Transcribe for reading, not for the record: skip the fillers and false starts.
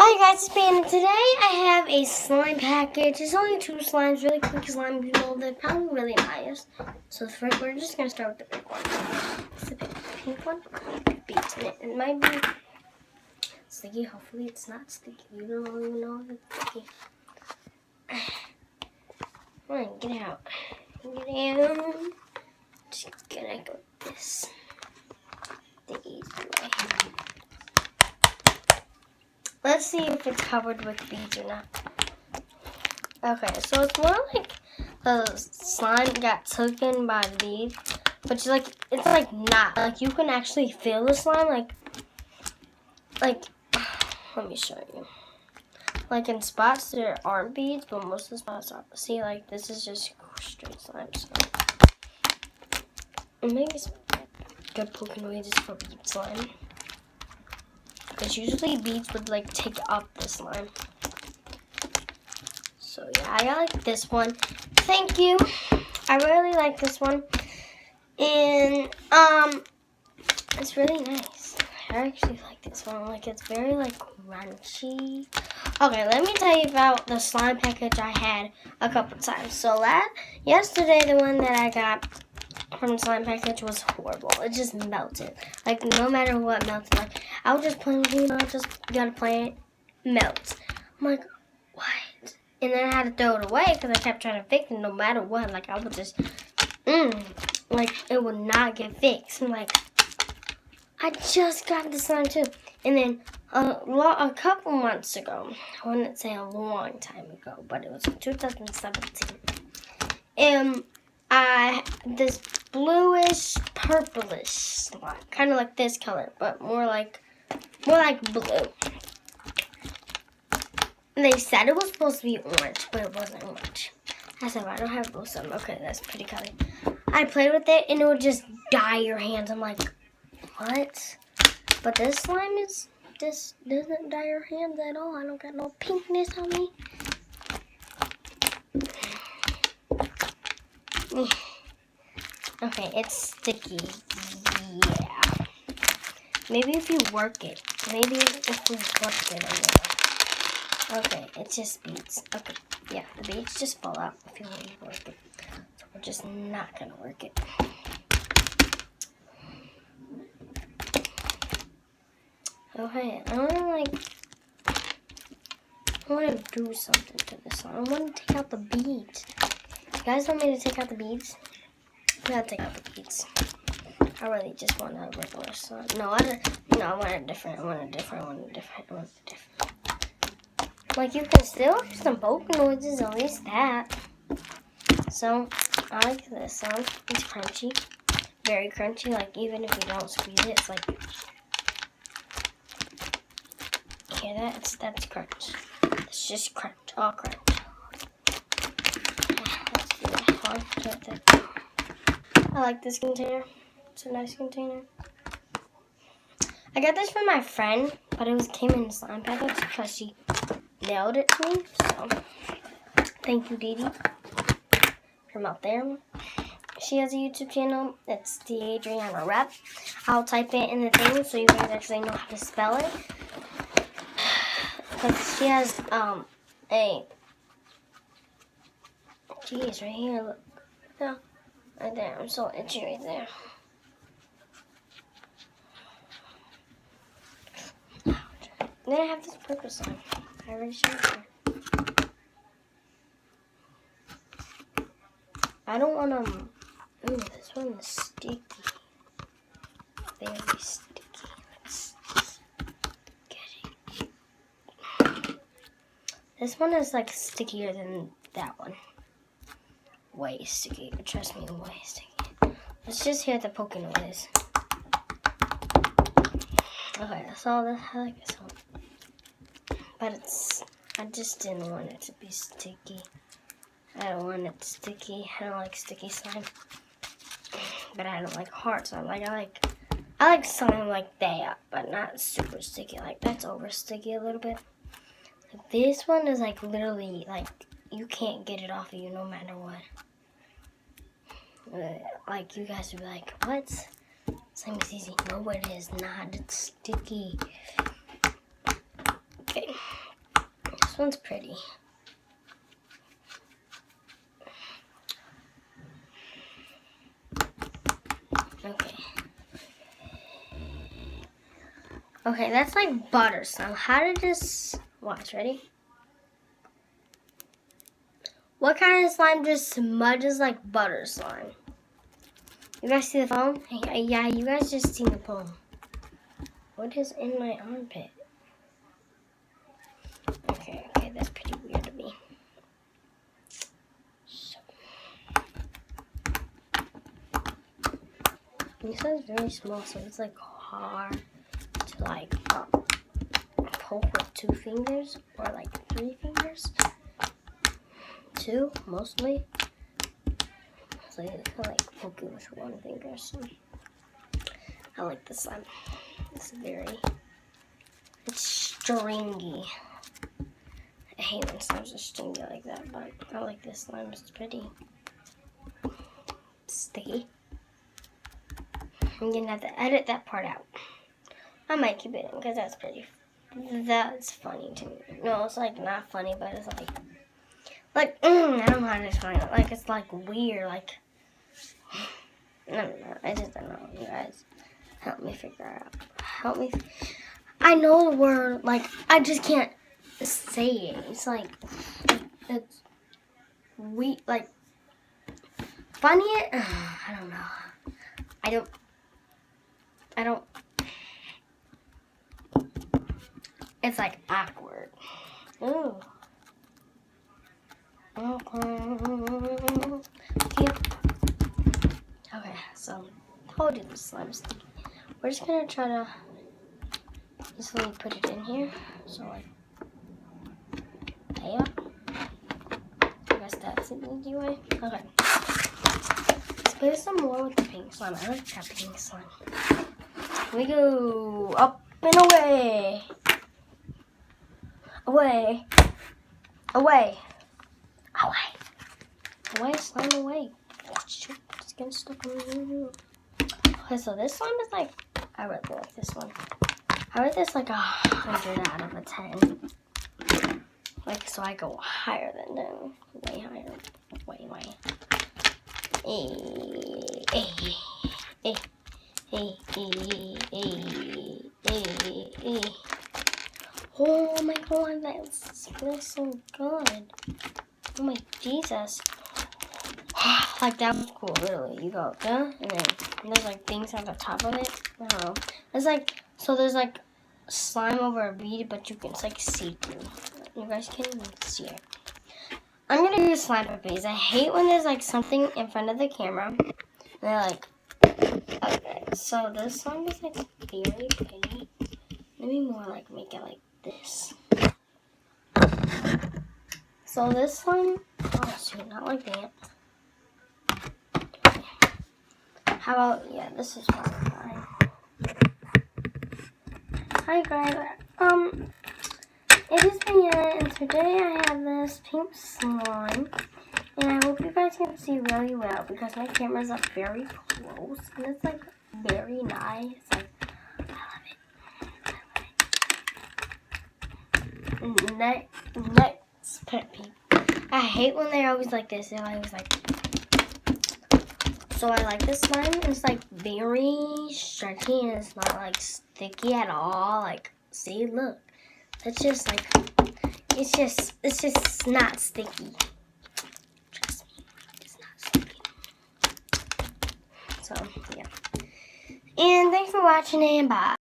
Hi guys, it's Ben, and today I have a slime package. It's only 2 slimes, really quick slime. You know, they're probably really biased. So first, we're just gonna start with the big one. It's the pink one. Beats in it. It might be sticky. Hopefully, it's not sticky. You don't even know if it's sticky. Come on, get out. Get out. Just gonna go with this the easy way. Let's see if it's covered with beads or not. Okay, so it's more like the slime got taken by the bead, but it's like not. Like you can actually feel the slime. Like let me show you. Like in spots there aren't beads, but most of the spots are. See, like this is just straight slime. So maybe it's good poking away just for bead slime. Because usually beads would like take up the slime. So yeah, I like this one. Thank you. I really like this one. And it's really nice. I actually like this one. Like it's very like crunchy. Okay, let me tell you about the slime package I had a couple times. So yesterday the one that I got from the slime package was horrible. It just melted. Like no matter what melted. Like I was just playing, just gotta play it, melts. I'm like, what? And then I had to throw it away because I kept trying to fix it no matter what. Like I would just, like it would not get fixed. I'm like, I just got this slime too. And then a couple months ago, I wouldn't say a long time ago, but it was 2017. This bluish, purplish slime, kind of like this color, but more like blue. They said it was supposed to be orange, but it wasn't orange. I said, I don't have blue slime. Okay, that's pretty color. I played with it, and it would just dye your hands. I'm like, what? But this slime doesn't dye your hands at all. I don't got no pinkness on me. Okay, it's sticky. Yeah. Maybe if you work it. Maybe if we work it a little. Okay, it just beads. Okay, yeah, the beads just fall out if you want to work it. So we're just not gonna work it. Okay, I want to do something to this one. I want to take out the beads. You guys want me to take out the beads? I gotta take out the beads. I really just want a regular slime. No, I want a different. Like you can still hear some poke noises, at least that. So I like this sound. It's crunchy, very crunchy. Like even if you don't squeeze it, it's like, hear that? That's crunch. It's just crunch, all crunch. Let's do that. I like this container. It's a nice container. I got this from my friend, but it came in a slime package because she nailed it to me. So thank you, Didi, from out there. She has a YouTube channel. It's the Adriana Rep. I'll type it in the thing so you guys actually know how to spell it. Because she has geez, right here, look. Yeah, right there. I'm so itchy right there. Then I have this purple slime. I already showed you. I don't want to. Ooh, this one is sticky. Very sticky. Let's get it. This one is like stickier than that one. Way sticky. Trust me, way sticky. Let's just hear the poking noise. Okay, that's all. I like this one. But I just didn't want it to be sticky. I don't want it sticky. I don't like sticky slime. But I don't like hard slime. I like slime like that, but not super sticky. Like that's over sticky a little bit. Like, this one is like literally like you can't get it off of you no matter what. Like you guys would be like, what? Slime is easy. No, it is not. It's sticky. Okay. one's pretty. Okay. Okay, that's like butter slime. How did this... Watch, ready? What kind of slime just smudges like butter slime? You guys see the foam? Yeah, you guys just seen the foam. What is in my armpit? Okay, that's pretty weird to me. So. This one's very small, so it's like hard to like poke with 2 fingers or like 3 fingers. 2 mostly. So you can like poke it with 1 finger. So I like this slime. It's it's stringy. I hate when slimes are stringy like that, but I like this slime. It's pretty sticky. I'm gonna have to edit that part out. I might keep it in because that's funny to me. No, it's like not funny, but it's like I don't know how to explain it. Like it's like weird. Like I don't know. I just don't know. You guys help me figure it out. Help me. I know the word. Like I just can't say it. It's like it's weird. Like funny. I don't know. I don't. It's like awkward. Ooh. Okay, so told you the slime's sticky. We're just gonna try to just let me put it in here. So like, yeah. I guess that's an easy way. Okay. Let's play some more with the pink slime. I like that pink slime. Here we go. Up and away. Away. Away. Away. Away, slime away. Shoot, it's getting stuck on me. Okay, so this slime is like, I really like this one. I rate this like 100 out of 10. Like, so I go higher than them. Way higher. Way. Oh my god, that smells so good. Oh my Jesus. Like that was cool, literally. You go, and then there's like things on the top of it. I don't know. It's like, so there's like slime over a bead, but it's like see through. You guys can't even see it. I'm gonna use slime puppies. I hate when there's like something in front of the camera. And they're like, okay. So this slime is like very pretty. Maybe more like make it like this. So this slime, oh shoot, not like that. How about, yeah, this is probably fine. Hi guys, it is Diana, and today I have this pink slime, and I hope you guys can see really well because my camera's up very close, and it's like very nice. Like, I love it. Next pet peeve. I hate when they're always like this. They're always like. So I like this slime. It's like very stretchy and it's not like sticky at all. Like, see, look. It's just like, it's just not sticky. Trust me, it's not sticky. So, yeah. And thanks for watching and bye.